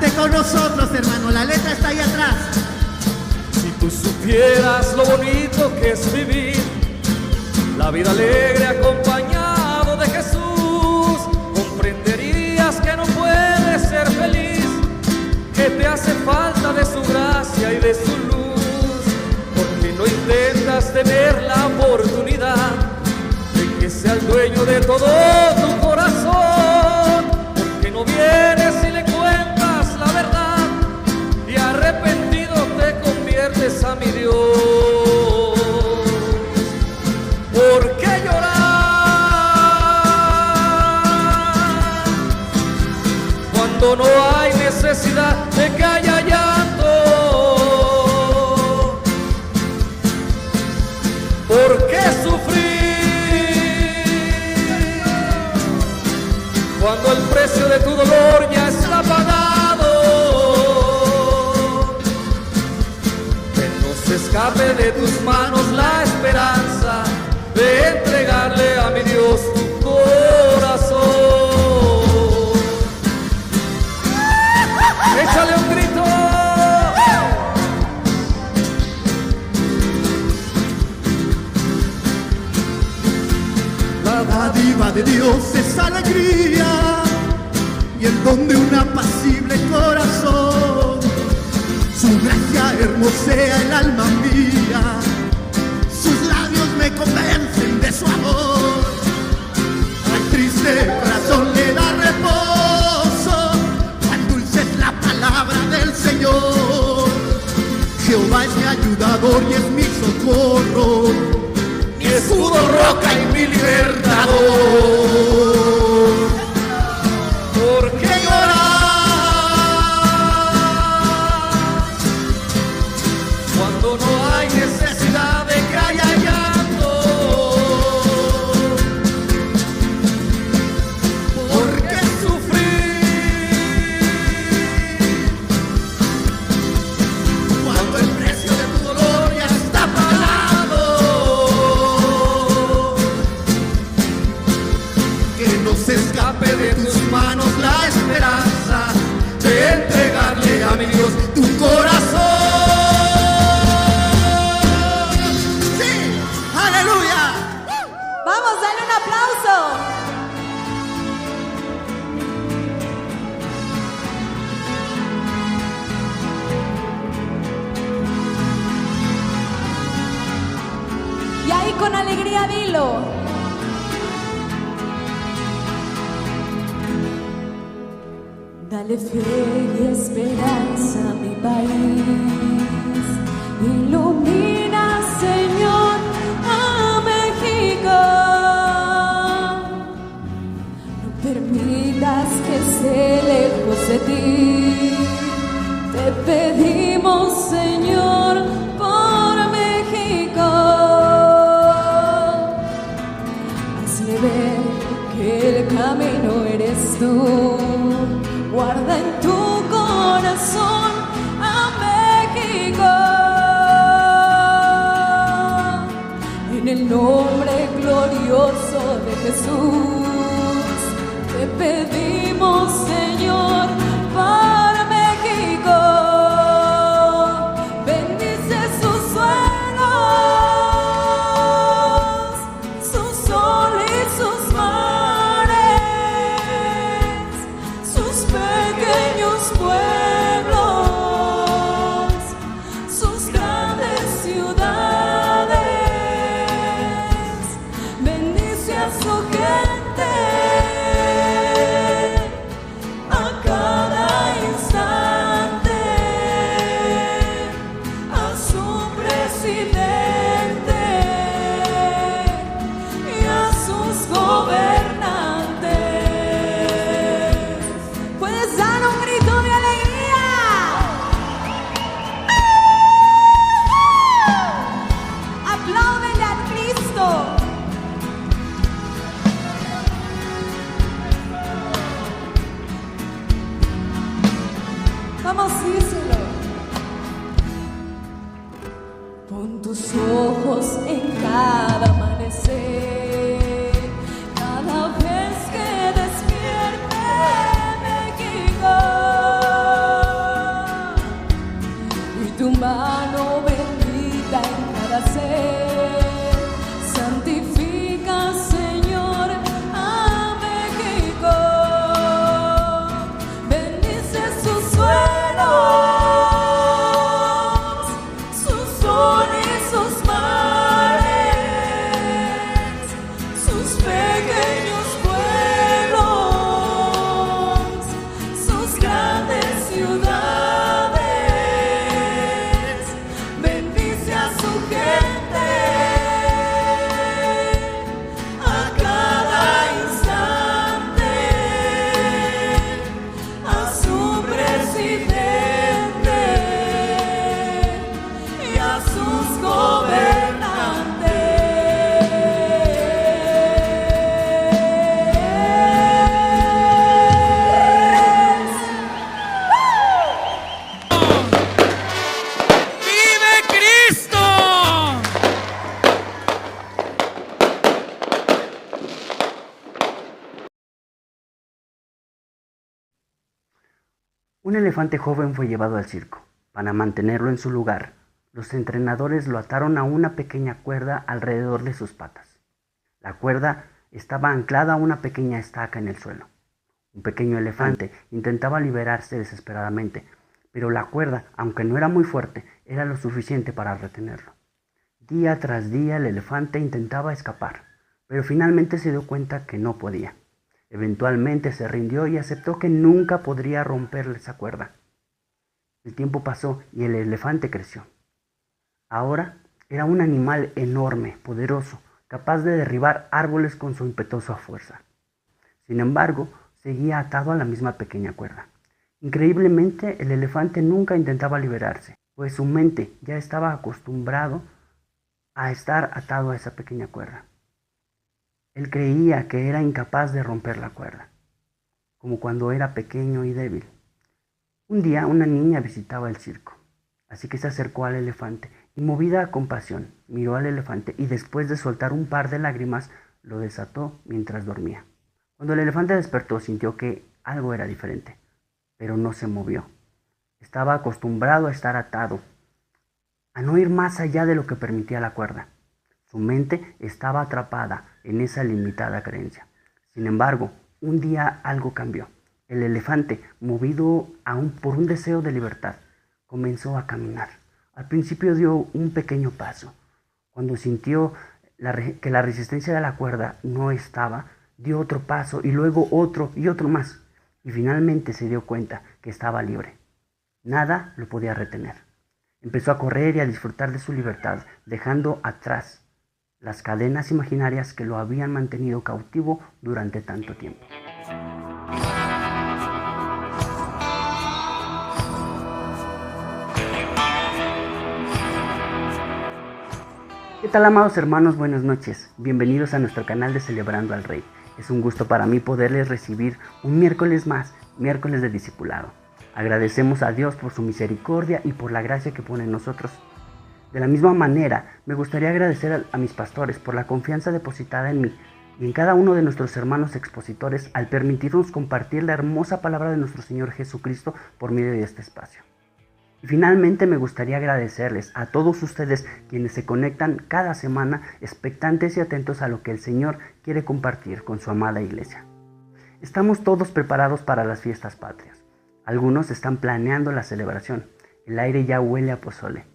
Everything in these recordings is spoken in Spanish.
Cante con nosotros, hermano, la letra está ahí atrás. Si tú supieras lo bonito que es vivir la vida alegre acompañado de Jesús, comprenderías que no puedes ser feliz, que te hace falta de su gracia y de su luz, porque no intentas tener la oportunidad de que sea el dueño de todo tu corazón, porque no vienes y le cuentas la verdad y arrepentido te conviertes a mi Dios. ¿Por qué llorar cuando no hay necesidad de que haya llanto? ¿Por qué sufrir cuando el precio de tu dolor ya está pagado? Que no se escape de tus manos la esperanza de entregarle a mi Dios tu corazón. ¡Échale un grito! La dádiva de Dios es alegría y el don de un apacible corazón. Su gracia hermosea el alma mía, sus labios me convencen de su amor. Al triste corazón le da reposo, tan dulce es la palabra del Señor. Jehová es mi ayudador y es mi socorro, mi escudo, roca y mi libertador. ¿Por qué llorar cuando no hay necesidad de que haya llanto? ¿Por qué sufrir cuando el precio de tu dolor ya está pagado? que no se escape de tus manos la esperanza de entregarle a mi Dios tu corazón? ¡Sí! ¡Aleluya! Vamos, dale un aplauso. Y ahí con alegría dilo. Dale fe y esperanza a mi país. Ilumina, Señor, a México. No permitas que esté lejos de ti. Te pedimos, Señor, por México. Hazle ver que el camino eres tú. Guarda en tu corazón a México. En el nombre glorioso de Jesús, te pedimos, Señor, para México. Bendice sus suelos, su sol y sus mares, sus pequeños pueblos, sus grandes ciudades. Bendice a su gente, santifica, Señor, a México. Bendice sus suelos, su sol y sus mares, sus pequeños pueblos, sus grandes ciudades. Bendice a su gente a cada instante, a su presidente y a sus gobernantes. ¡Vive Cristo! Un elefante joven fue llevado al circo. Para mantenerlo en su lugar, los entrenadores lo ataron a una pequeña cuerda alrededor de sus patas. La cuerda estaba anclada a una pequeña estaca en el suelo. Un pequeño elefante intentaba liberarse desesperadamente, pero la cuerda, aunque no era muy fuerte, era lo suficiente para retenerlo. Día tras día el elefante intentaba escapar, pero finalmente se dio cuenta que no podía. Eventualmente se rindió y aceptó que nunca podría romperle esa cuerda. El tiempo pasó y el elefante creció. Ahora era un animal enorme, poderoso, capaz de derribar árboles con su impetuosa fuerza. Sin embargo, seguía atado a la misma pequeña cuerda. Increíblemente, el elefante nunca intentaba liberarse, pues su mente ya estaba acostumbrado a estar atado a esa pequeña cuerda. Él creía que era incapaz de romper la cuerda, como cuando era pequeño y débil. Un día una niña visitaba el circo, así que se acercó al elefante y, movida a compasión, miró al elefante y después de soltar un par de lágrimas, lo desató mientras dormía. Cuando el elefante despertó, sintió que algo era diferente, pero no se movió. Estaba acostumbrado a estar atado, a no ir más allá de lo que permitía la cuerda. Su mente estaba atrapada en esa limitada creencia. Sin embargo, un día algo cambió. El elefante, movido por un deseo de libertad, comenzó a caminar. Al principio dio un pequeño paso. Cuando sintió que la resistencia de la cuerda no estaba, dio otro paso y luego otro y otro más. Y finalmente se dio cuenta que estaba libre. Nada lo podía retener. Empezó a correr y a disfrutar de su libertad, dejando atrás las cadenas imaginarias que lo habían mantenido cautivo durante tanto tiempo. ¿Qué tal, amados hermanos? Buenas noches. Bienvenidos a nuestro canal de Celebrando al Rey. Es un gusto para mí poderles recibir un miércoles más, miércoles de discipulado. Agradecemos a Dios por su misericordia y por la gracia que pone en nosotros. De la misma manera, me gustaría agradecer a mis pastores por la confianza depositada en mí y en cada uno de nuestros hermanos expositores al permitirnos compartir la hermosa palabra de nuestro Señor Jesucristo por medio de este espacio. Y finalmente me gustaría agradecerles a todos ustedes quienes se conectan cada semana expectantes y atentos a lo que el Señor quiere compartir con su amada iglesia. Estamos todos preparados para las fiestas patrias. Algunos están planeando la celebración. El aire ya huele a pozole.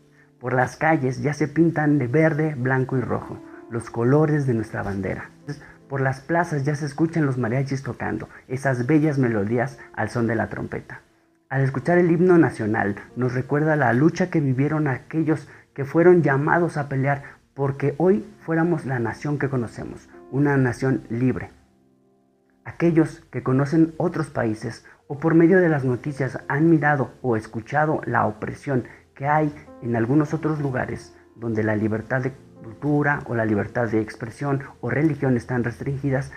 Por las calles ya se pintan de verde, blanco y rojo, los colores de nuestra bandera. Por las plazas ya se escuchan los mariachis tocando esas bellas melodías al son de la trompeta. Al escuchar el himno nacional nos recuerda la lucha que vivieron aquellos que fueron llamados a pelear porque hoy fuéramos la nación que conocemos, una nación libre. Aquellos que conocen otros países o por medio de las noticias han mirado o escuchado la opresión que hay en algunos otros lugares donde la libertad de cultura o la libertad de expresión o religión están restringidas,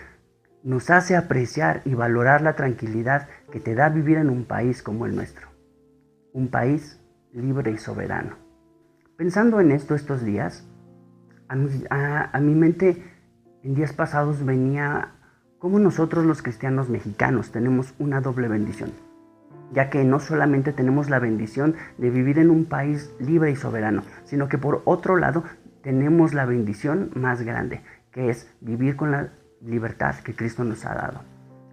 nos hace apreciar y valorar la tranquilidad que te da vivir en un país como el nuestro, un país libre y soberano. Pensando en esto estos días, a mi mente en días pasados venía cómo nosotros los cristianos mexicanos tenemos una doble bendición, ya que no solamente tenemos la bendición de vivir en un país libre y soberano, sino que por otro lado tenemos la bendición más grande, que es vivir con la libertad que Cristo nos ha dado.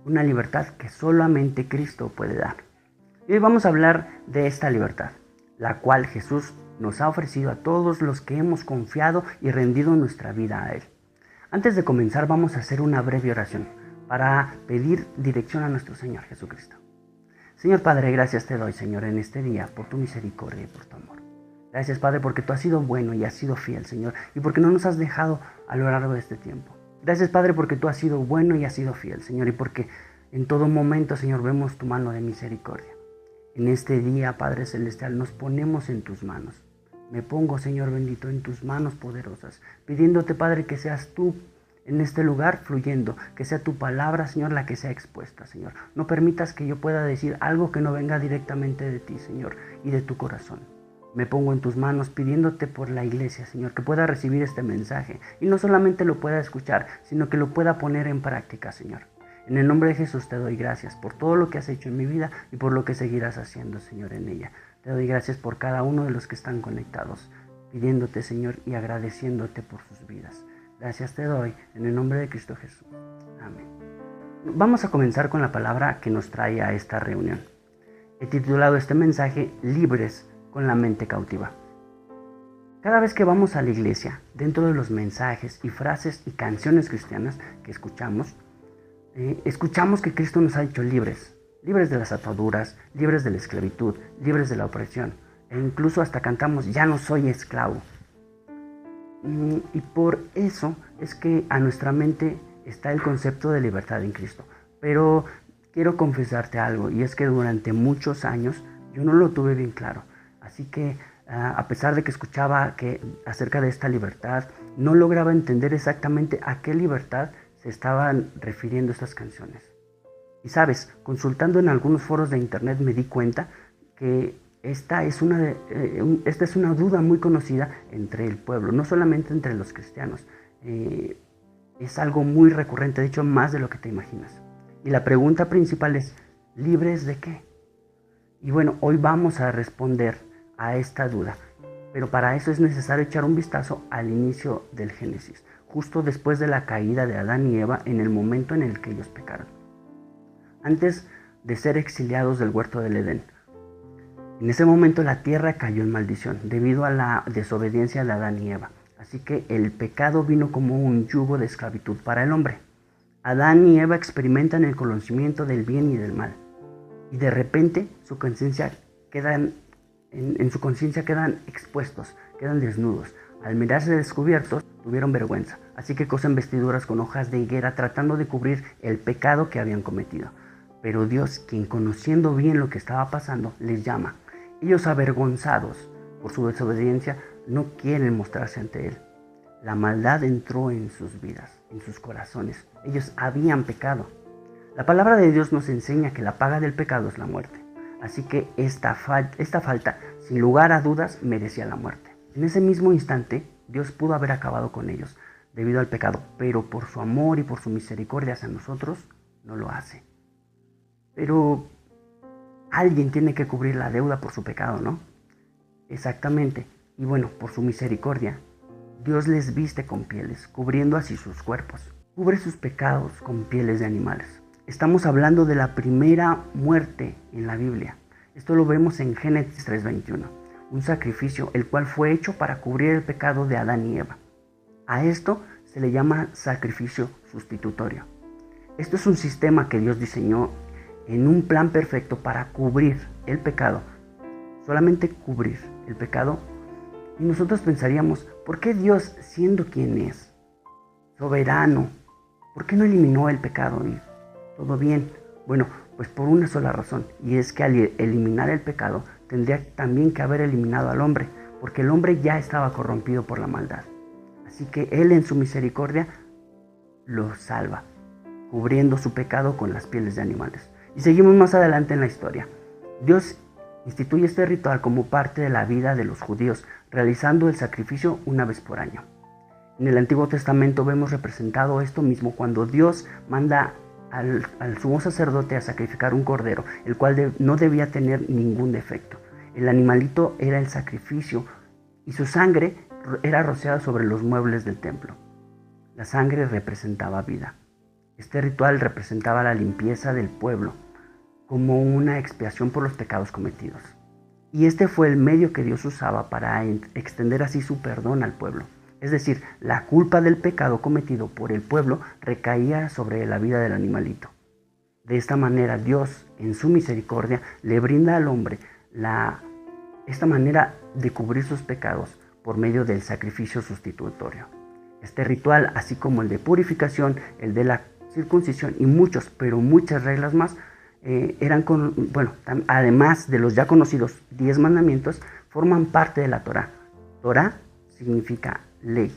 Una libertad que solamente Cristo puede dar. Y hoy vamos a hablar de esta libertad, la cual Jesús nos ha ofrecido a todos los que hemos confiado y rendido nuestra vida a Él. Antes de comenzar, vamos a hacer una breve oración para pedir dirección a nuestro Señor Jesucristo. Señor Padre, gracias te doy, Señor, en este día por tu misericordia y por tu amor. Gracias, Padre, porque tú has sido bueno y has sido fiel, Señor, y porque no nos has dejado a lo largo de este tiempo. Gracias, Padre, porque tú has sido bueno y has sido fiel, Señor, y porque en todo momento, Señor, vemos tu mano de misericordia. En este día, Padre Celestial, nos ponemos en tus manos. Me pongo, Señor bendito, en tus manos poderosas, pidiéndote, Padre, que seas tú en este lugar fluyendo, que sea tu palabra, Señor, la que sea expuesta, Señor. No permitas que yo pueda decir algo que no venga directamente de ti, Señor, y de tu corazón. Me pongo en tus manos pidiéndote por la iglesia, Señor, que pueda recibir este mensaje y no solamente lo pueda escuchar, sino que lo pueda poner en práctica, Señor. En el nombre de Jesús te doy gracias por todo lo que has hecho en mi vida y por lo que seguirás haciendo, Señor, en ella. Te doy gracias por cada uno de los que están conectados, pidiéndote, Señor, y agradeciéndote por sus vidas. Gracias te doy en el nombre de Cristo Jesús. Amén. Vamos a comenzar con la palabra que nos trae a esta reunión. He titulado este mensaje Libres con la mente cautiva. Cada vez que vamos a la iglesia, dentro de los mensajes y frases y canciones cristianas que escuchamos que Cristo nos ha hecho libres. Libres de las ataduras, libres de la esclavitud, libres de la opresión. E incluso hasta cantamos, ya no soy esclavo. Y por eso es que a nuestra mente está el concepto de libertad en Cristo. Pero quiero confesarte algo, y es que durante muchos años yo no lo tuve bien claro. Así que a pesar de que escuchaba acerca de esta libertad, no lograba entender exactamente a qué libertad se estaban refiriendo estas canciones. Y sabes, consultando en algunos foros de internet me di cuenta que esta es una duda muy conocida entre el pueblo, no solamente entre los cristianos. Es algo muy recurrente, de hecho más de lo que te imaginas. Y la pregunta principal es, ¿libres de qué? Y bueno, hoy vamos a responder a esta duda, pero para eso es necesario echar un vistazo al inicio del Génesis, justo después de la caída de Adán y Eva, en el momento en el que ellos pecaron. Antes de ser exiliados del huerto del Edén, en ese momento la tierra cayó en maldición debido a la desobediencia de Adán y Eva. Así que el pecado vino como un yugo de esclavitud para el hombre. Adán y Eva experimentan el conocimiento del bien y del mal. Y de repente en su conciencia quedan expuestos, quedan desnudos. Al mirarse descubiertos, tuvieron vergüenza. Así que cosen vestiduras con hojas de higuera tratando de cubrir el pecado que habían cometido. Pero Dios, quien conociendo bien lo que estaba pasando, les llama. Ellos, avergonzados por su desobediencia, no quieren mostrarse ante Él. La maldad entró en sus vidas, en sus corazones. Ellos habían pecado. La palabra de Dios nos enseña que la paga del pecado es la muerte. Así que esta falta, sin lugar a dudas, merecía la muerte. En ese mismo instante, Dios pudo haber acabado con ellos debido al pecado, pero por su amor y por su misericordia hacia nosotros, no lo hace. Pero alguien tiene que cubrir la deuda por su pecado, ¿no? Exactamente. Y bueno, por su misericordia, Dios les viste con pieles, cubriendo así sus cuerpos. Cubre sus pecados con pieles de animales. Estamos hablando de la primera muerte en la Biblia. Esto lo vemos en Génesis 3:21. Un sacrificio el cual fue hecho para cubrir el pecado de Adán y Eva. A esto se le llama sacrificio sustitutorio. Esto es un sistema que Dios diseñó en un plan perfecto para cubrir el pecado. Solamente cubrir el pecado. Y nosotros pensaríamos, ¿por qué Dios, siendo quien es, soberano, por qué no eliminó el pecado y todo bien? Bueno, pues por una sola razón, y es que al eliminar el pecado, tendría también que haber eliminado al hombre, porque el hombre ya estaba corrompido por la maldad. Así que Él en su misericordia lo salva, cubriendo su pecado con las pieles de animales. Y seguimos más adelante en la historia. Dios instituye este ritual como parte de la vida de los judíos, realizando el sacrificio una vez por año. En el Antiguo Testamento vemos representado esto mismo cuando Dios manda al sumo sacerdote a sacrificar un cordero, el cual no debía tener ningún defecto. El animalito era el sacrificio y su sangre era rociada sobre los muebles del templo. La sangre representaba vida. Este ritual representaba la limpieza del pueblo como una expiación por los pecados cometidos. Y este fue el medio que Dios usaba para extender así su perdón al pueblo. Es decir, la culpa del pecado cometido por el pueblo recaía sobre la vida del animalito. De esta manera Dios, en su misericordia, le brinda al hombre esta manera de cubrir sus pecados por medio del sacrificio sustitutorio. Este ritual, así como el de purificación, el de la circuncisión y muchas reglas más, además de los ya conocidos 10 mandamientos, forman parte de la Torá. Torá significa ley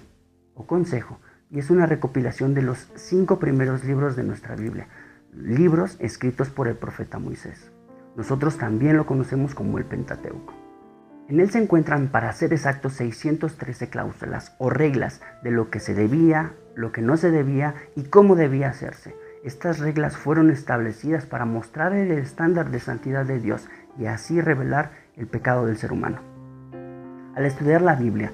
o consejo y es una recopilación de los 5 primeros libros de nuestra Biblia, libros escritos por el profeta Moisés. Nosotros también lo conocemos como el Pentateuco. En él se encuentran, para ser exactos, 613 cláusulas o reglas de lo que se debía, lo que no se debía y cómo debía hacerse. Estas reglas fueron establecidas para mostrar el estándar de santidad de Dios y así revelar el pecado del ser humano. Al estudiar la Biblia,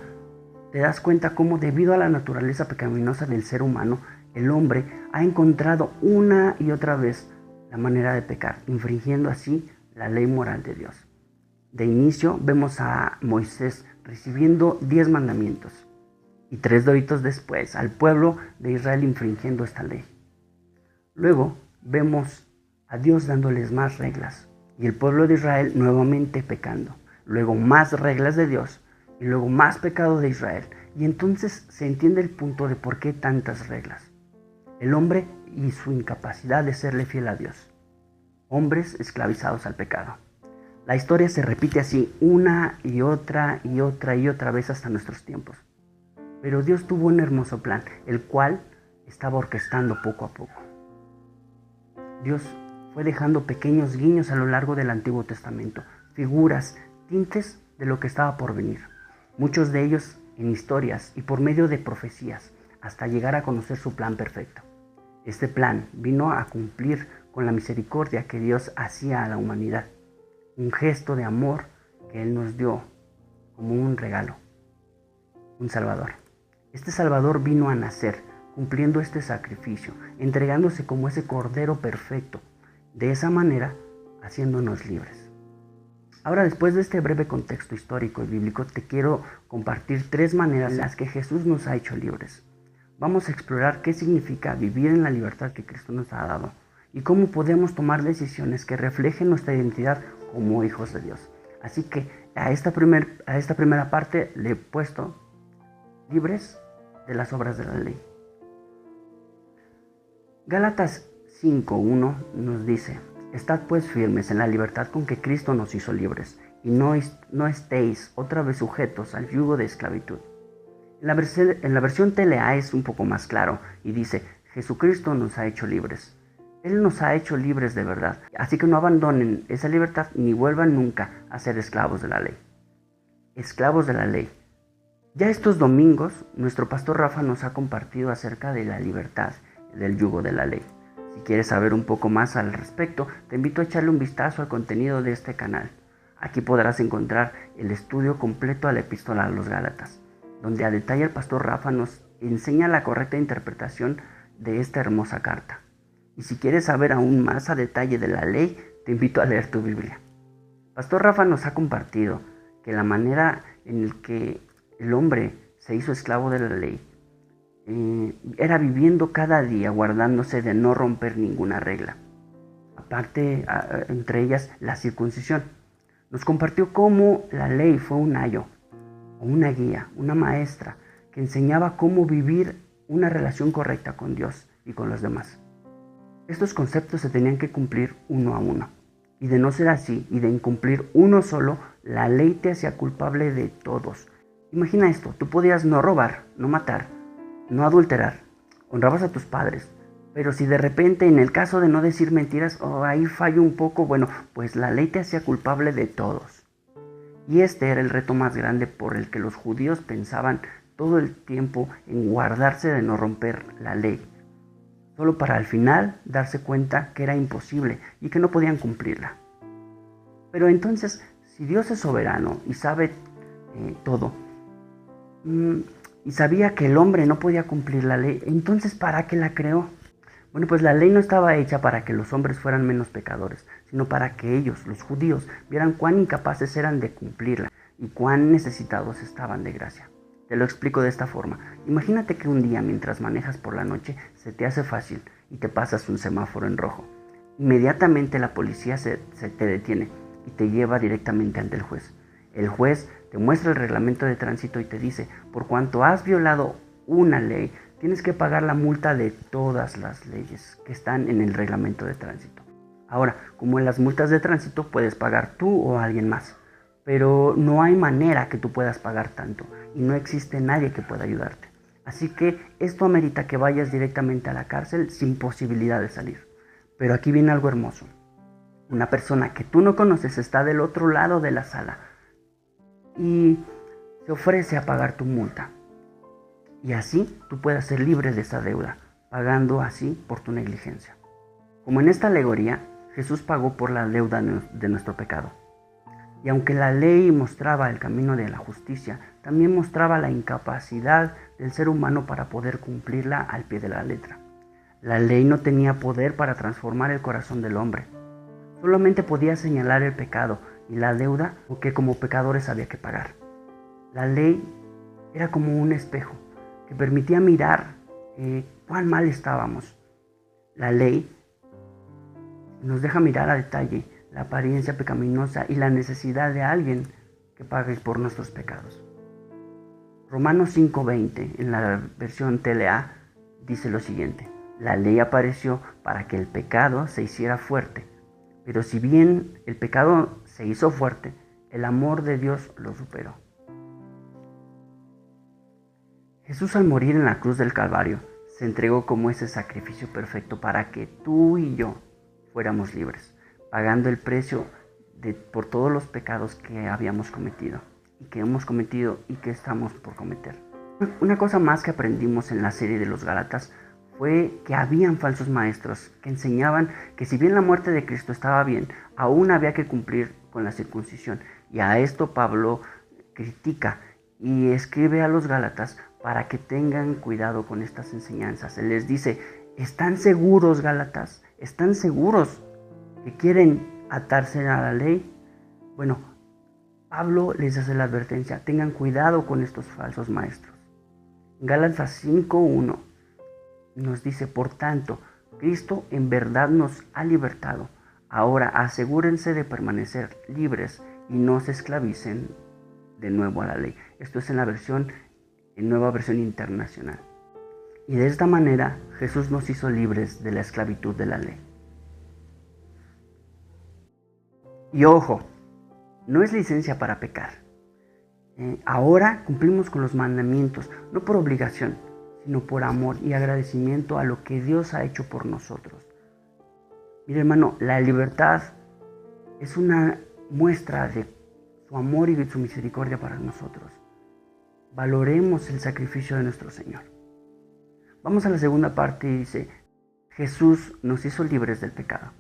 te das cuenta cómo, debido a la naturaleza pecaminosa del ser humano, el hombre ha encontrado una y otra vez la manera de pecar, infringiendo así la ley moral de Dios. De inicio vemos a Moisés recibiendo 10 mandamientos y 3 doritos después al pueblo de Israel infringiendo esta ley. Luego vemos a Dios dándoles más reglas y el pueblo de Israel nuevamente pecando. Luego más reglas de Dios y luego más pecado de Israel. Y entonces se entiende el punto de por qué tantas reglas. El hombre y su incapacidad de serle fiel a Dios. Hombres esclavizados al pecado. La historia se repite así una y otra vez hasta nuestros tiempos. Pero Dios tuvo un hermoso plan, el cual estaba orquestando poco a poco. Dios fue dejando pequeños guiños a lo largo del Antiguo Testamento, figuras, tintes de lo que estaba por venir. Muchos de ellos en historias y por medio de profecías, hasta llegar a conocer su plan perfecto. Este plan vino a cumplir con la misericordia que Dios hacía a la humanidad. Un gesto de amor que Él nos dio como un regalo, un Salvador. Este Salvador vino a nacer, cumpliendo este sacrificio, entregándose como ese Cordero perfecto, de esa manera haciéndonos libres. Ahora, después de este breve contexto histórico y bíblico, te quiero compartir 3 maneras en las que Jesús nos ha hecho libres. Vamos a explorar qué significa vivir en la libertad que Cristo nos ha dado y cómo podemos tomar decisiones que reflejen nuestra identidad como hijos de Dios. Así que a esta primera parte le he puesto libres de las obras de la ley. Gálatas 5:1 nos dice: Estad pues firmes en la libertad con que Cristo nos hizo libres, y no estéis otra vez sujetos al yugo de esclavitud. En la versión TLA es un poco más claro y dice: Jesucristo nos ha hecho libres. Él nos ha hecho libres de verdad, así que no abandonen esa libertad ni vuelvan nunca a ser esclavos de la ley. Esclavos de la ley. Ya estos domingos, nuestro pastor Rafa nos ha compartido acerca de la libertad del yugo de la ley. Si quieres saber un poco más al respecto, te invito a echarle un vistazo al contenido de este canal. Aquí podrás encontrar el estudio completo a la epístola a los Gálatas, donde a detalle el pastor Rafa nos enseña la correcta interpretación de esta hermosa carta. Y si quieres saber aún más a detalle de la ley, te invito a leer tu Biblia. Pastor Rafa nos ha compartido que la manera en la que el hombre se hizo esclavo de la ley era viviendo cada día guardándose de no romper ninguna regla. Aparte, entre ellas, la circuncisión. Nos compartió cómo la ley fue un ayo, o una guía, una maestra, que enseñaba cómo vivir una relación correcta con Dios y con los demás. Estos conceptos se tenían que cumplir uno a uno. Y de no ser así, y de incumplir uno solo, la ley te hacía culpable de todos. Imagina esto: tú podías no robar, no matar, no adulterar, honrabas a tus padres, pero si de repente, en el caso de no decir mentiras, ahí fallo un poco, pues la ley te hacía culpable de todos. Y este era el reto más grande por el que los judíos pensaban todo el tiempo en guardarse de no romper la ley, solo para al final darse cuenta que era imposible y que no podían cumplirla. Pero entonces, si Dios es soberano y sabe todo, y sabía que el hombre no podía cumplir la ley. Entonces, ¿para qué la creó? Bueno, pues la ley no estaba hecha para que los hombres fueran menos pecadores, sino para que ellos, los judíos, vieran cuán incapaces eran de cumplirla y cuán necesitados estaban de gracia. Te lo explico de esta forma. Imagínate que un día, mientras manejas por la noche, se te hace fácil y te pasas un semáforo en rojo. Inmediatamente la policía se te detiene y te lleva directamente ante el juez. El juez te muestra el reglamento de tránsito y te dice, por cuanto has violado una ley, tienes que pagar la multa de todas las leyes que están en el reglamento de tránsito. Ahora, como en las multas de tránsito, puedes pagar tú o alguien más, pero no hay manera que tú puedas pagar tanto y no existe nadie que pueda ayudarte. Así que esto amerita que vayas directamente a la cárcel sin posibilidad de salir. Pero aquí viene algo hermoso. Una persona que tú no conoces está del otro lado de la sala y se ofrece a pagar tu multa. Y así tú puedas ser libre de esa deuda, pagando así por tu negligencia. Como en esta alegoría, Jesús pagó por la deuda de nuestro pecado. Y aunque la ley mostraba el camino de la justicia, también mostraba la incapacidad del ser humano para poder cumplirla al pie de la letra. La ley no tenía poder para transformar el corazón del hombre. Solamente podía señalar el pecado y la deuda que como pecadores había que pagar. La ley era como un espejo que permitía mirar cuán mal estábamos. La ley nos deja mirar a detalle la apariencia pecaminosa y la necesidad de alguien que pague por nuestros pecados. Romanos 5:20, en la versión TLA, dice lo siguiente: la ley apareció para que el pecado se hiciera fuerte, pero si bien el pecado se hizo fuerte, el amor de Dios lo superó. Jesús, al morir en la cruz del Calvario, se entregó como ese sacrificio perfecto para que tú y yo fuéramos libres, pagando el precio por todos los pecados que habíamos cometido y que hemos cometido y que estamos por cometer. Una cosa más que aprendimos en la serie de los Gálatas fue que habían falsos maestros que enseñaban que si bien la muerte de Cristo estaba bien, aún había que cumplir con la circuncisión. Y a esto Pablo critica y escribe a los Gálatas para que tengan cuidado con estas enseñanzas. Él les dice: ¿están seguros, Gálatas? ¿Están seguros que quieren atarse a la ley? Bueno, Pablo les hace la advertencia: tengan cuidado con estos falsos maestros. En Gálatas 5:1 nos dice: por tanto, Cristo en verdad nos ha libertado. Ahora asegúrense de permanecer libres y no se esclavicen de nuevo a la ley. Esto es en la nueva versión internacional. Y de esta manera Jesús nos hizo libres de la esclavitud de la ley. Y ojo, no es licencia para pecar. Ahora cumplimos con los mandamientos, no por obligación, sino por amor y agradecimiento a lo que Dios ha hecho por nosotros. Mira, hermano, la libertad es una muestra de su amor y de su misericordia para nosotros. Valoremos el sacrificio de nuestro Señor. Vamos a la segunda parte y dice: Jesús nos hizo libres del pecado.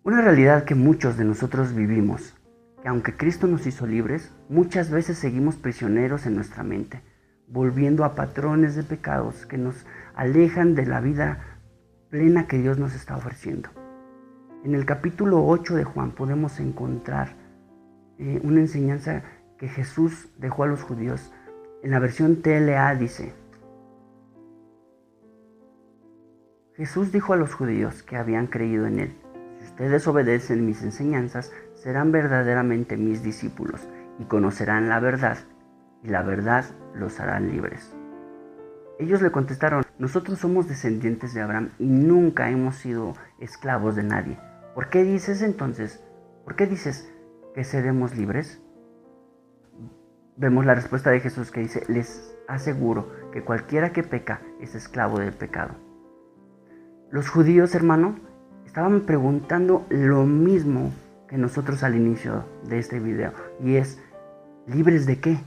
Una realidad que muchos de nosotros vivimos, que aunque Cristo nos hizo libres, muchas veces seguimos prisioneros en nuestra mente, volviendo a patrones de pecados que nos alejan de la vida plena que Dios nos está ofreciendo. En el capítulo 8 de Juan podemos encontrar una enseñanza que Jesús dejó a los judíos. En la versión TLA dice: Jesús dijo a los judíos que habían creído en Él: si ustedes obedecen mis enseñanzas, serán verdaderamente mis discípulos y conocerán la verdad, y la verdad los hará libres. Ellos le contestaron: nosotros somos descendientes de Abraham y nunca hemos sido esclavos de nadie. ¿Por qué dices entonces? ¿Por qué dices que seremos libres? Vemos la respuesta de Jesús que dice: les aseguro que cualquiera que peca es esclavo del pecado. Los judíos, hermano, estaban preguntando lo mismo que nosotros al inicio de este video, y es: ¿libres de qué?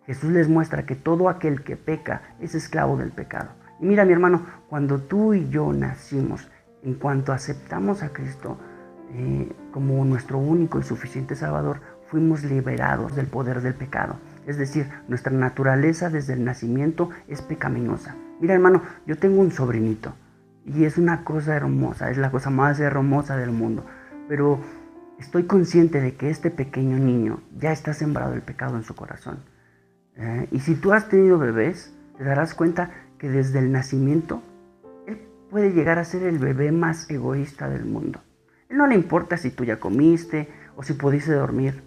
Jesús les muestra que todo aquel que peca es esclavo del pecado. Y mira, mi hermano, cuando tú y yo nacimos, en cuanto aceptamos a Cristo como nuestro único y suficiente Salvador, fuimos liberados del poder del pecado. Es decir, nuestra naturaleza desde el nacimiento es pecaminosa. Mira, hermano, yo tengo un sobrinito y es una cosa hermosa, es la cosa más hermosa del mundo. Pero estoy consciente de que este pequeño niño ya está sembrado el pecado en su corazón. Y si tú has tenido bebés, te darás cuenta que desde el nacimiento él puede llegar a ser el bebé más egoísta del mundo. Él no le importa si tú ya comiste o si pudiste dormir.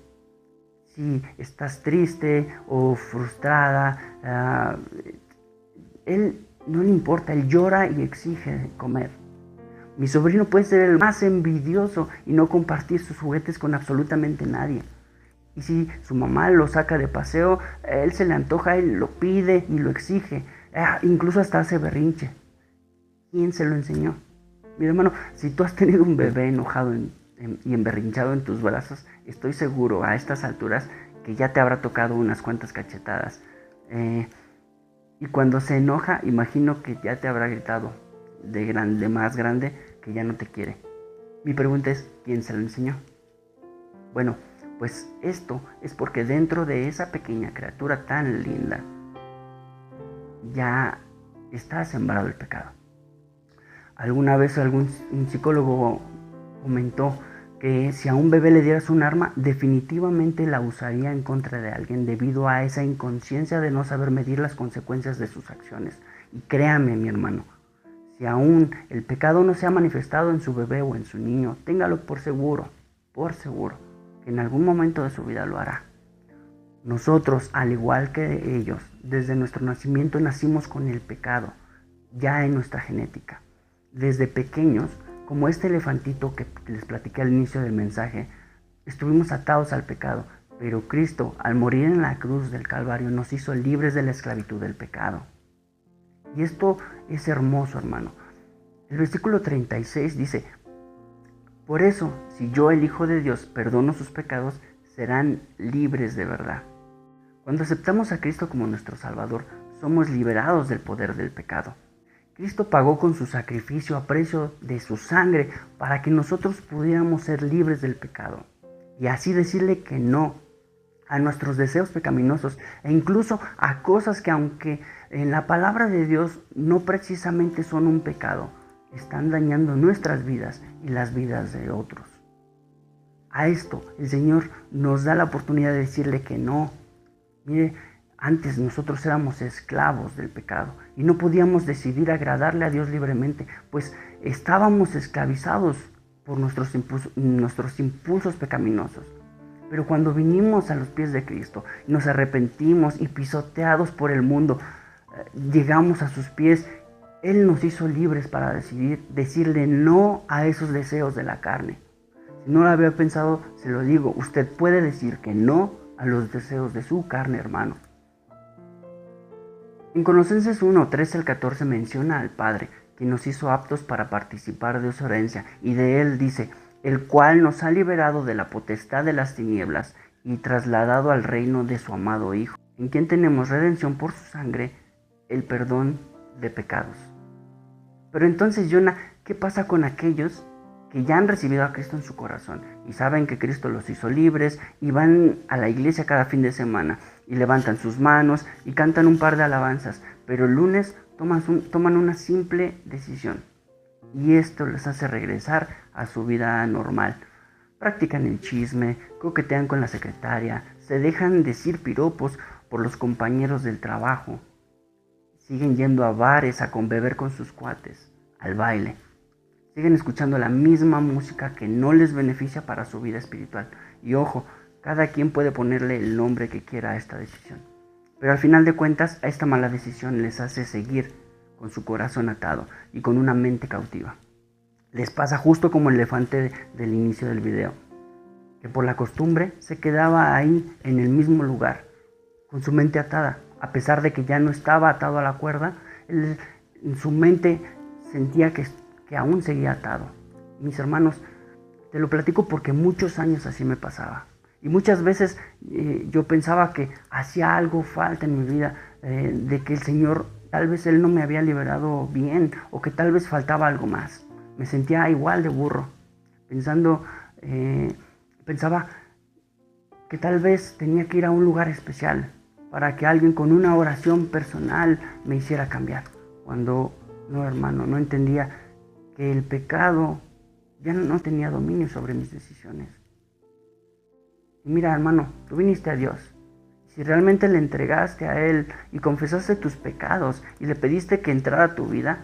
Si estás triste o frustrada, él no le importa, él llora y exige comer. Mi sobrino puede ser el más envidioso y no compartir sus juguetes con absolutamente nadie. Y si su mamá lo saca de paseo, él se le antoja, él lo pide y lo exige, incluso hasta hace berrinche. ¿Quién se lo enseñó? Mi hermano, si tú has tenido un bebé enojado y emberrinchado en tus brazos, estoy seguro a estas alturas que ya te habrá tocado unas cuantas cachetadas. Y cuando se enoja, imagino que ya te habrá gritado de más grande que ya no te quiere. Mi pregunta es, ¿quién se lo enseñó? Bueno, pues esto es porque dentro de esa pequeña criatura tan linda ya está sembrado el pecado. Alguna vez un psicólogo comentó que si a un bebé le dieras un arma, definitivamente la usaría en contra de alguien debido a esa inconsciencia de no saber medir las consecuencias de sus acciones. Y créame, mi hermano, si aún el pecado no se ha manifestado en su bebé o en su niño, téngalo por seguro, que en algún momento de su vida lo hará. Nosotros, al igual que ellos, desde nuestro nacimiento nacimos con el pecado, ya en nuestra genética. Desde pequeños, como este elefantito que les platiqué al inicio del mensaje, estuvimos atados al pecado, pero Cristo, al morir en la cruz del Calvario, nos hizo libres de la esclavitud del pecado. Y esto es hermoso, hermano. El versículo 36 dice, por eso, si yo, el Hijo de Dios, perdono sus pecados, serán libres de verdad. Cuando aceptamos a Cristo como nuestro Salvador, somos liberados del poder del pecado. Cristo pagó con su sacrificio a precio de su sangre para que nosotros pudiéramos ser libres del pecado y así decirle que no a nuestros deseos pecaminosos e incluso a cosas que, aunque en la palabra de Dios no precisamente son un pecado, están dañando nuestras vidas y las vidas de otros. A esto el Señor nos da la oportunidad de decirle que no. Mire, antes nosotros éramos esclavos del pecado y no podíamos decidir agradarle a Dios libremente, pues estábamos esclavizados por nuestros impulsos pecaminosos. Pero cuando vinimos a los pies de Cristo, nos arrepentimos y pisoteados por el mundo, llegamos a sus pies, Él nos hizo libres para decirle no a esos deseos de la carne. Si no lo había pensado, se lo digo, usted puede decir que no a los deseos de su carne, hermano. En Colosenses 1, 13 al 14 menciona al Padre, quien nos hizo aptos para participar de su herencia, y de Él dice, el cual nos ha liberado de la potestad de las tinieblas y trasladado al reino de su amado Hijo, en quien tenemos redención por su sangre, el perdón de pecados. Pero entonces, Jonah, ¿qué pasa con aquellos que ya han recibido a Cristo en su corazón y saben que Cristo los hizo libres y van a la iglesia cada fin de semana y levantan sus manos y cantan un par de alabanzas, pero el lunes toman una simple decisión y esto les hace regresar a su vida normal? Practican el chisme, coquetean con la secretaria, se dejan decir piropos por los compañeros del trabajo, siguen yendo a bares a beber con sus cuates, al baile. Siguen escuchando la misma música que no les beneficia para su vida espiritual. Y ojo, cada quien puede ponerle el nombre que quiera a esta decisión. Pero al final de cuentas, a esta mala decisión les hace seguir con su corazón atado y con una mente cautiva. Les pasa justo como el elefante del inicio del video, que por la costumbre se quedaba ahí en el mismo lugar, con su mente atada. A pesar de que ya no estaba atado a la cuerda, en su mente sentía que aún seguía atado. Mis hermanos, te lo platico porque muchos años así me pasaba. Y muchas veces yo pensaba que hacía algo falta en mi vida, de que el Señor, tal vez Él no me había liberado bien, o que tal vez faltaba algo más. Me sentía igual de burro, pensaba que tal vez tenía que ir a un lugar especial, para que alguien con una oración personal me hiciera cambiar. Cuando no, hermano, no entendía que el pecado ya no tenía dominio sobre mis decisiones. Y mira, hermano, tú viniste a Dios. Si realmente le entregaste a Él y confesaste tus pecados y le pediste que entrara a tu vida,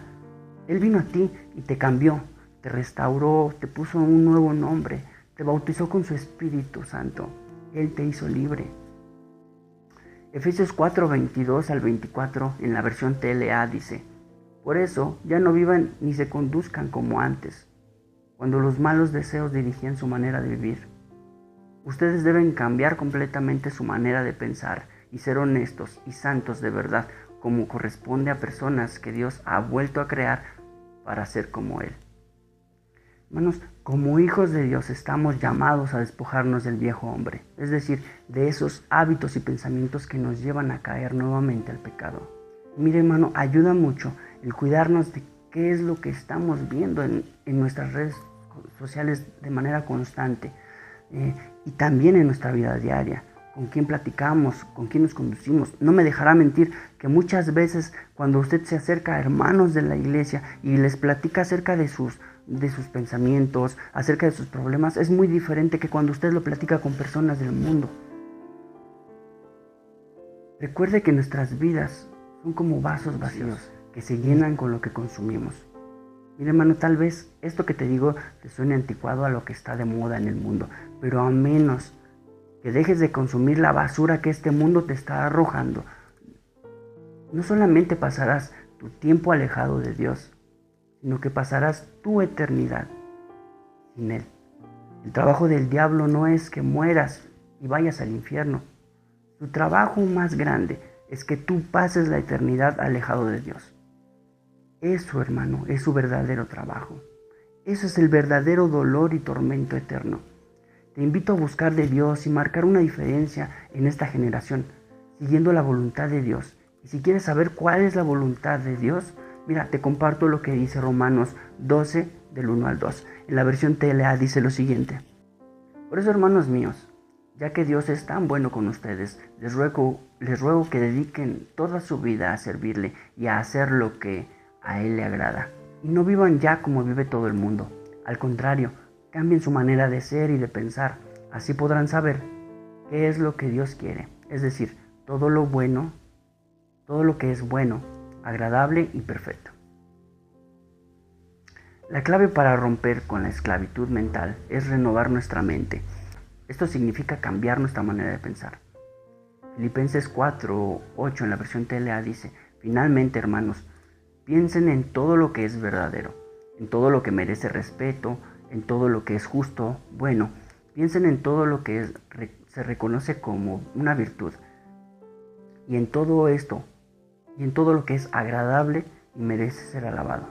Él vino a ti y te cambió, te restauró, te puso un nuevo nombre, te bautizó con su Espíritu Santo. Él te hizo libre. Efesios 4, 22 al 24 en la versión TLA dice: por eso ya no vivan ni se conduzcan como antes, cuando los malos deseos dirigían su manera de vivir. Ustedes deben cambiar completamente su manera de pensar y ser honestos y santos de verdad, como corresponde a personas que Dios ha vuelto a crear para ser como Él. Hermanos, como hijos de Dios estamos llamados a despojarnos del viejo hombre, es decir, de esos hábitos y pensamientos que nos llevan a caer nuevamente al pecado. Mire, hermano, ayuda mucho el cuidarnos de qué es lo que estamos viendo en nuestras redes sociales de manera constante y también en nuestra vida diaria. Con quién platicamos, con quién nos conducimos. No me dejará mentir que muchas veces cuando usted se acerca a hermanos de la iglesia y les platica acerca de sus pensamientos, acerca de sus problemas, es muy diferente que cuando usted lo platica con personas del mundo. Recuerde que nuestras vidas son como vasos vacíos que se llenan con lo que consumimos. Mira, hermano, tal vez esto que te digo te suene anticuado a lo que está de moda en el mundo, pero a menos que dejes de consumir la basura que este mundo te está arrojando, no solamente pasarás tu tiempo alejado de Dios, sino que pasarás tu eternidad sin Él. El trabajo del diablo no es que mueras y vayas al infierno. Su trabajo más grande es que tú pases la eternidad alejado de Dios. Eso, hermano, es su verdadero trabajo. Eso es el verdadero dolor y tormento eterno. Te invito a buscar de Dios y marcar una diferencia en esta generación, siguiendo la voluntad de Dios. Y si quieres saber cuál es la voluntad de Dios, mira, te comparto lo que dice Romanos 12, del 1 al 2. En la versión TLA dice lo siguiente: por eso, hermanos míos, ya que Dios es tan bueno con ustedes, les ruego que dediquen toda su vida a servirle y a hacer lo que a Él le agrada. Y no vivan ya como vive todo el mundo. Al contrario, cambien su manera de ser y de pensar. Así podrán saber qué es lo que Dios quiere. Es decir, todo lo bueno, todo lo que es bueno, agradable y perfecto. La clave para romper con la esclavitud mental es renovar nuestra mente. Esto significa cambiar nuestra manera de pensar. Filipenses 4:8 en la versión TLA dice: finalmente, hermanos, piensen en todo lo que es verdadero, en todo lo que merece respeto, en todo lo que es justo, bueno. Piensen en todo lo que se reconoce como una virtud. Y en todo esto, y en todo lo que es agradable y merece ser alabado.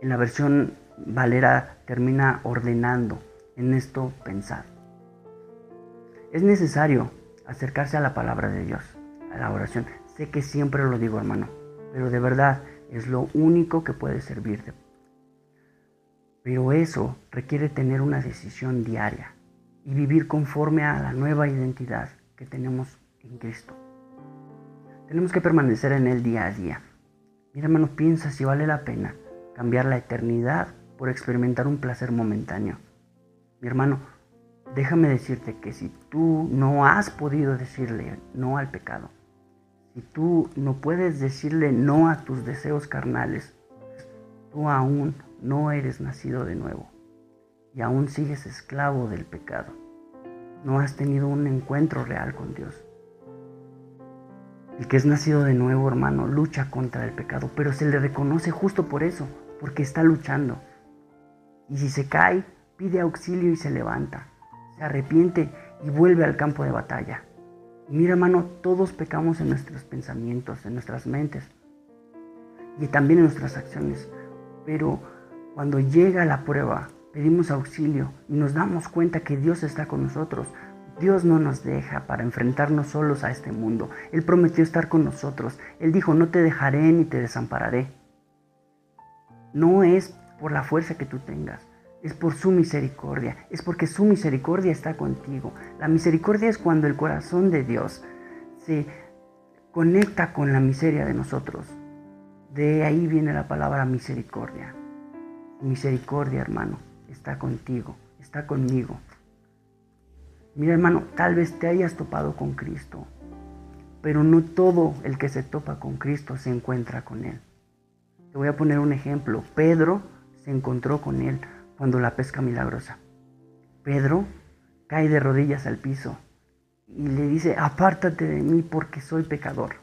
En la versión Valera termina ordenando: en esto pensad. Es necesario acercarse a la palabra de Dios, a la oración. Sé que siempre lo digo, hermano, pero de verdad es lo único que puede servirte. Pero eso requiere tener una decisión diaria y vivir conforme a la nueva identidad que tenemos en Cristo. Tenemos que permanecer en Él día a día. Mira, hermano, piensa si vale la pena cambiar la eternidad por experimentar un placer momentáneo. Mi hermano, déjame decirte que si tú no has podido decirle no al pecado, si tú no puedes decirle no a tus deseos carnales, tú aún no eres nacido de nuevo y aún sigues esclavo del pecado. No has tenido un encuentro real con Dios. El que es nacido de nuevo, hermano, lucha contra el pecado, pero se le reconoce justo por eso, porque está luchando. Y si se cae, pide auxilio y se levanta, se arrepiente y vuelve al campo de batalla. Y mira, hermano, todos pecamos en nuestros pensamientos, en nuestras mentes y también en nuestras acciones. Pero cuando llega la prueba, pedimos auxilio y nos damos cuenta que Dios está con nosotros. Dios no nos deja para enfrentarnos solos a este mundo. Él prometió estar con nosotros. Él dijo: no te dejaré ni te desampararé. No es por la fuerza que tú tengas, es por su misericordia, es porque su misericordia está contigo. La misericordia es cuando el corazón de Dios se conecta con la miseria de nosotros. De ahí viene la palabra misericordia. Misericordia, hermano, está contigo, está conmigo. Mira, hermano, tal vez te hayas topado con Cristo, pero no todo el que se topa con Cristo se encuentra con Él. Te voy a poner un ejemplo. Pedro se encontró con Él cuando la pesca milagrosa. Pedro cae de rodillas al piso y le dice: apártate de mí porque soy pecador.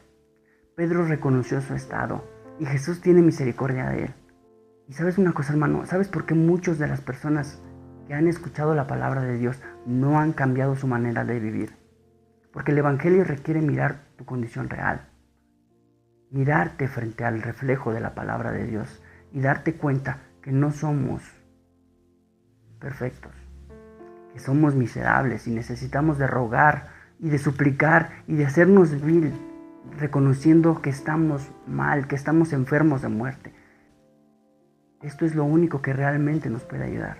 Pedro reconoció su estado y Jesús tiene misericordia de él. Y sabes una cosa, hermano, ¿sabes por qué muchas de las personas que han escuchado la palabra de Dios no han cambiado su manera de vivir? Porque el Evangelio requiere mirar tu condición real, mirarte frente al reflejo de la palabra de Dios y darte cuenta que no somos perfectos, que somos miserables y necesitamos de rogar y de suplicar y de hacernos vil, reconociendo que estamos mal, que estamos enfermos de muerte. Esto es lo único que realmente nos puede ayudar.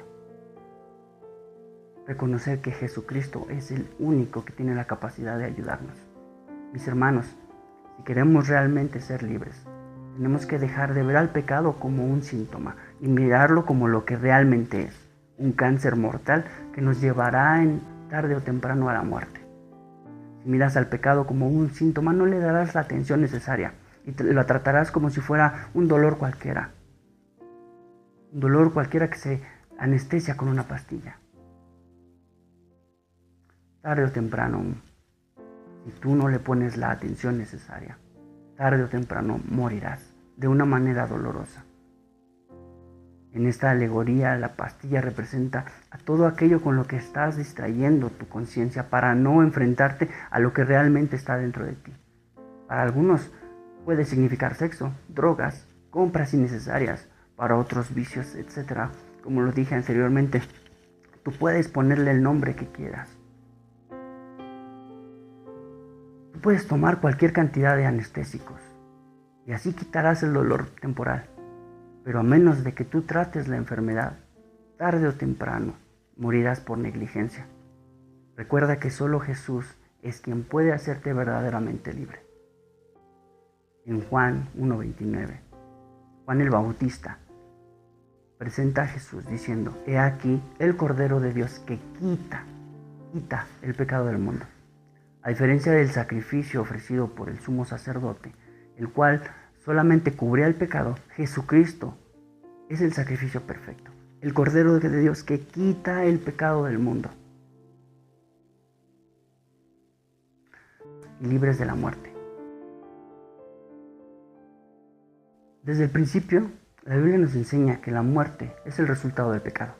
Reconocer que Jesucristo es el único que tiene la capacidad de ayudarnos. Mis hermanos, si queremos realmente ser libres, tenemos que dejar de ver al pecado como un síntoma y mirarlo como lo que realmente es, un cáncer mortal que nos llevará tarde o temprano a la muerte. Si miras al pecado como un síntoma, no le darás la atención necesaria y lo tratarás como si fuera un dolor cualquiera. Un dolor cualquiera que se anestesia con una pastilla. Tarde o temprano, si tú no le pones la atención necesaria, tarde o temprano morirás de una manera dolorosa. En esta alegoría, la pastilla representa a todo aquello con lo que estás distrayendo tu conciencia para no enfrentarte a lo que realmente está dentro de ti. Para algunos puede significar sexo, drogas, compras innecesarias, para otros vicios, etc. Como lo dije anteriormente, tú puedes ponerle el nombre que quieras. Tú puedes tomar cualquier cantidad de anestésicos y así quitarás el dolor temporal. Pero a menos de que tú trates la enfermedad, tarde o temprano morirás por negligencia. Recuerda que solo Jesús es quien puede hacerte verdaderamente libre. En Juan 1:29, Juan el Bautista presenta a Jesús diciendo: he aquí el Cordero de Dios que quita el pecado del mundo. A diferencia del sacrificio ofrecido por el sumo sacerdote, el cual solamente cubría el pecado, Jesucristo es el sacrificio perfecto, el Cordero de Dios que quita el pecado del mundo. Y libres de la muerte. Desde el principio, la Biblia nos enseña que la muerte es el resultado del pecado.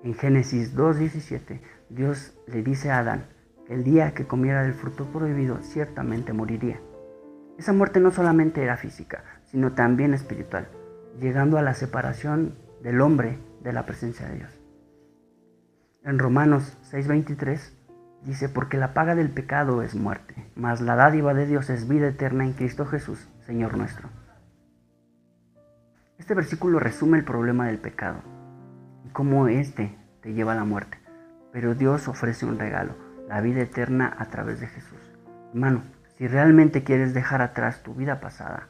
En Génesis 2:17, Dios le dice a Adán que el día que comiera del fruto prohibido ciertamente moriría. Esa muerte no solamente era física, sino también espiritual, llegando a la separación del hombre de la presencia de Dios. En Romanos 6:23 dice: porque la paga del pecado es muerte, mas la dádiva de Dios es vida eterna en Cristo Jesús, Señor nuestro. Este versículo resume el problema del pecado y cómo éste te lleva a la muerte. Pero Dios ofrece un regalo, la vida eterna a través de Jesús. Hermano, si realmente quieres dejar atrás tu vida pasada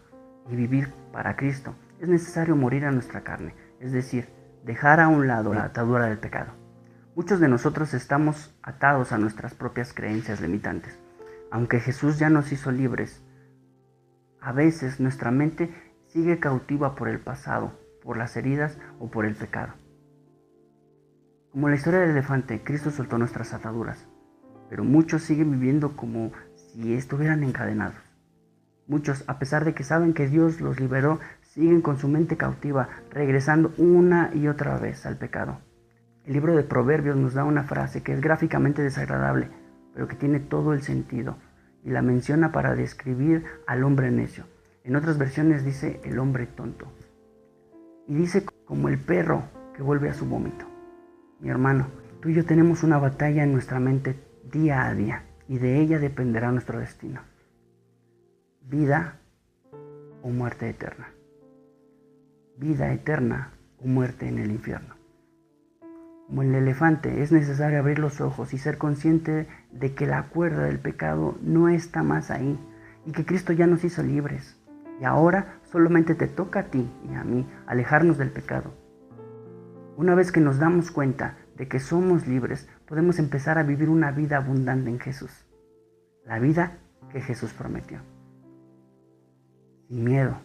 y vivir para Cristo, es necesario morir a nuestra carne, es decir, dejar a un lado la atadura del pecado. Muchos de nosotros estamos atados a nuestras propias creencias limitantes. Aunque Jesús ya nos hizo libres, a veces nuestra mente sigue cautiva por el pasado, por las heridas o por el pecado. Como la historia del elefante, Cristo soltó nuestras ataduras, pero muchos siguen viviendo como si estuvieran encadenados. Muchos, a pesar de que saben que Dios los liberó, siguen con su mente cautiva, regresando una y otra vez al pecado. El libro de Proverbios nos da una frase que es gráficamente desagradable, pero que tiene todo el sentido, y la menciona para describir al hombre necio. En otras versiones dice el hombre tonto. Y dice como el perro que vuelve a su vómito. Mi hermano, tú y yo tenemos una batalla en nuestra mente día a día, y de ella dependerá nuestro destino. Vida o muerte eterna. Vida eterna o muerte en el infierno. Como el elefante, es necesario abrir los ojos y ser consciente de que la cuerda del pecado no está más ahí y que Cristo ya nos hizo libres. Y ahora solamente te toca a ti y a mí alejarnos del pecado. Una vez que nos damos cuenta de que somos libres, podemos empezar a vivir una vida abundante en Jesús. La vida que Jesús prometió. Sin miedo,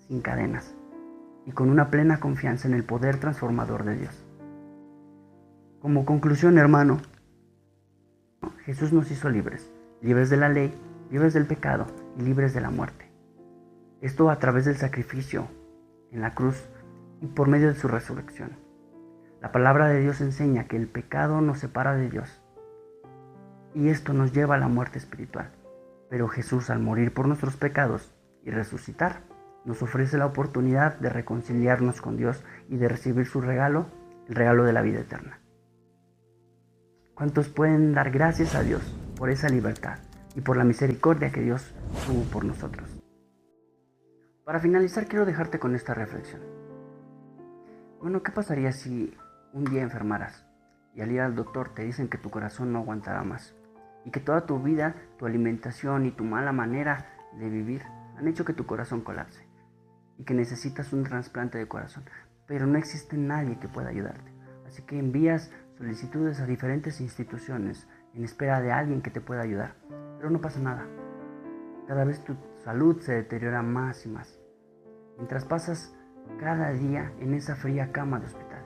sin cadenas y con una plena confianza en el poder transformador de Dios. Como conclusión, hermano, Jesús nos hizo libres, libres de la ley, libres del pecado y libres de la muerte. Esto a través del sacrificio en la cruz y por medio de su resurrección. La palabra de Dios enseña que el pecado nos separa de Dios y esto nos lleva a la muerte espiritual. Pero Jesús, al morir por nuestros pecados y resucitar, nos ofrece la oportunidad de reconciliarnos con Dios y de recibir su regalo, el regalo de la vida eterna. ¿Cuántos pueden dar gracias a Dios por esa libertad y por la misericordia que Dios tuvo por nosotros? Para finalizar, quiero dejarte con esta reflexión. Bueno, ¿qué pasaría si un día enfermaras y al ir al doctor te dicen que tu corazón no aguantará más y que toda tu vida, tu alimentación y tu mala manera de vivir han hecho que tu corazón colapse y que necesitas un trasplante de corazón, pero no existe nadie que pueda ayudarte? Así que envías solicitudes a diferentes instituciones en espera de alguien que te pueda ayudar, pero no pasa nada. Cada vez tu salud se deteriora más y más, mientras pasas cada día en esa fría cama de hospital.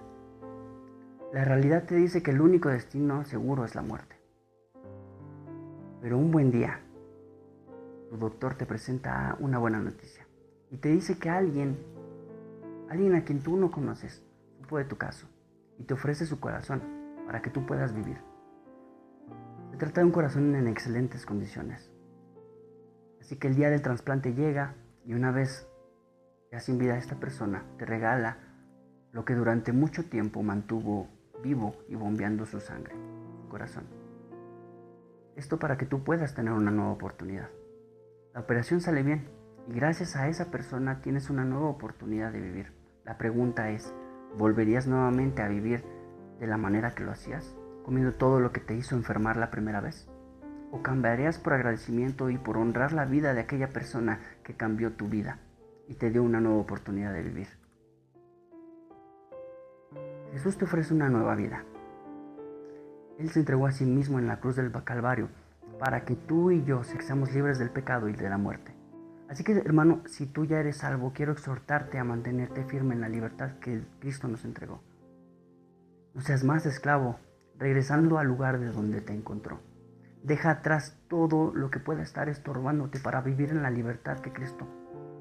La realidad te dice que el único destino seguro es la muerte. Pero un buen día, tu doctor te presenta una buena noticia y te dice que alguien a quien tú no conoces, supo de tu caso y te ofrece su corazón para que tú puedas vivir. Se trata de un corazón en excelentes condiciones. Así que el día del trasplante llega y una vez ya sin vida esta persona te regala lo que durante mucho tiempo mantuvo vivo y bombeando su sangre, su corazón. Esto para que tú puedas tener una nueva oportunidad. La operación sale bien y gracias a esa persona tienes una nueva oportunidad de vivir. La pregunta es, ¿volverías nuevamente a vivir de la manera que lo hacías, comiendo todo lo que te hizo enfermar la primera vez? ¿O cambiarías por agradecimiento y por honrar la vida de aquella persona que cambió tu vida y te dio una nueva oportunidad de vivir? Jesús te ofrece una nueva vida. Él se entregó a sí mismo en la cruz del Calvario para que tú y yo seamos libres del pecado y de la muerte. Así que, hermano, si tú ya eres salvo, quiero exhortarte a mantenerte firme en la libertad que Cristo nos entregó. No seas más esclavo, regresando al lugar de donde te encontró. Deja atrás todo lo que pueda estar estorbándote para vivir en la libertad que Cristo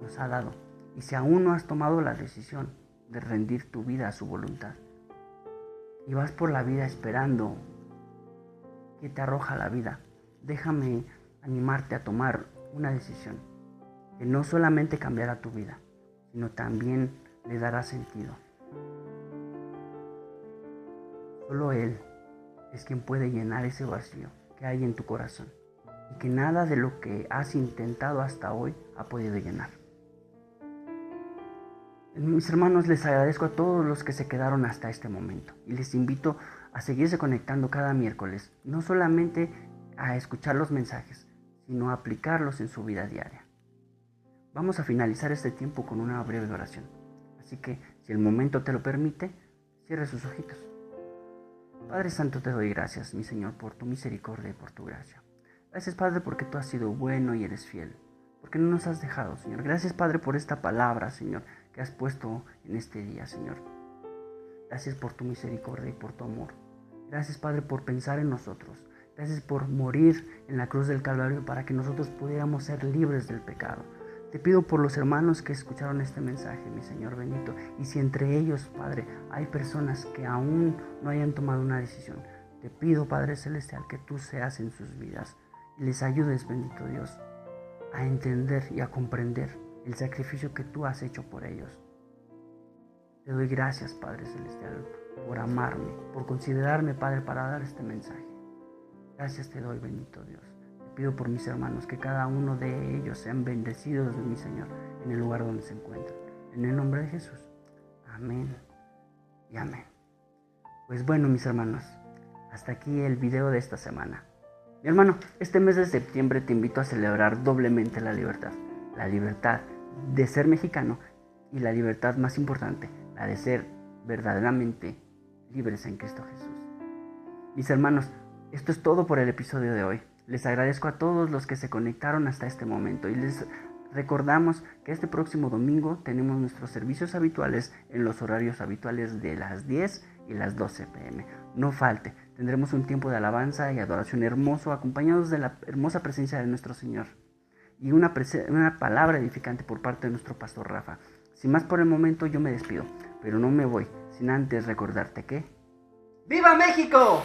nos ha dado. Y si aún no has tomado la decisión de rendir tu vida a su voluntad y vas por la vida esperando que te arroja la vida, déjame animarte a tomar una decisión que no solamente cambiará tu vida, sino también le dará sentido. Solo Él es quien puede llenar ese vacío que hay en tu corazón y que nada de lo que has intentado hasta hoy ha podido llenar. Mis hermanos, les agradezco a todos los que se quedaron hasta este momento y les invito a seguirse conectando cada miércoles, no solamente a escuchar los mensajes, sino a aplicarlos en su vida diaria. Vamos a finalizar este tiempo con una breve oración, así que si el momento te lo permite, cierre sus ojitos. Padre Santo, te doy gracias, mi Señor, por tu misericordia y por tu gracia. Gracias, Padre, porque tú has sido bueno y eres fiel, porque no nos has dejado, Señor. Gracias, Padre, por esta palabra, Señor, que has puesto en este día, Señor. Gracias por tu misericordia y por tu amor. Gracias, Padre, por pensar en nosotros. Gracias por morir en la cruz del Calvario para que nosotros pudiéramos ser libres del pecado. Te pido por los hermanos que escucharon este mensaje, mi Señor bendito. Y si entre ellos, Padre, hay personas que aún no hayan tomado una decisión, te pido, Padre Celestial, que tú seas en sus vidas y les ayudes, bendito Dios, a entender y a comprender el sacrificio que tú has hecho por ellos. Te doy gracias, Padre Celestial, por amarme, por considerarme, Padre, para dar este mensaje. Gracias te doy, bendito Dios. Te pido por mis hermanos que cada uno de ellos sean bendecidos de mi Señor en el lugar donde se encuentran. En el nombre de Jesús. Amén y amén. Pues bueno, mis hermanos, hasta aquí el video de esta semana. Mi hermano, este mes de septiembre te invito a celebrar doblemente la libertad. La libertad de ser mexicano y la libertad más importante, la de ser verdaderamente libres en Cristo Jesús. Mis hermanos, esto es todo por el episodio de hoy. Les agradezco a todos los que se conectaron hasta este momento y les recordamos que este próximo domingo tenemos nuestros servicios habituales en los horarios habituales de las 10 y las 12 p.m. No falte, tendremos un tiempo de alabanza y adoración hermoso acompañados de la hermosa presencia de nuestro Señor y una palabra edificante por parte de nuestro pastor Rafa. Sin más por el momento, yo me despido, pero no me voy sin antes recordarte que ¡Viva México!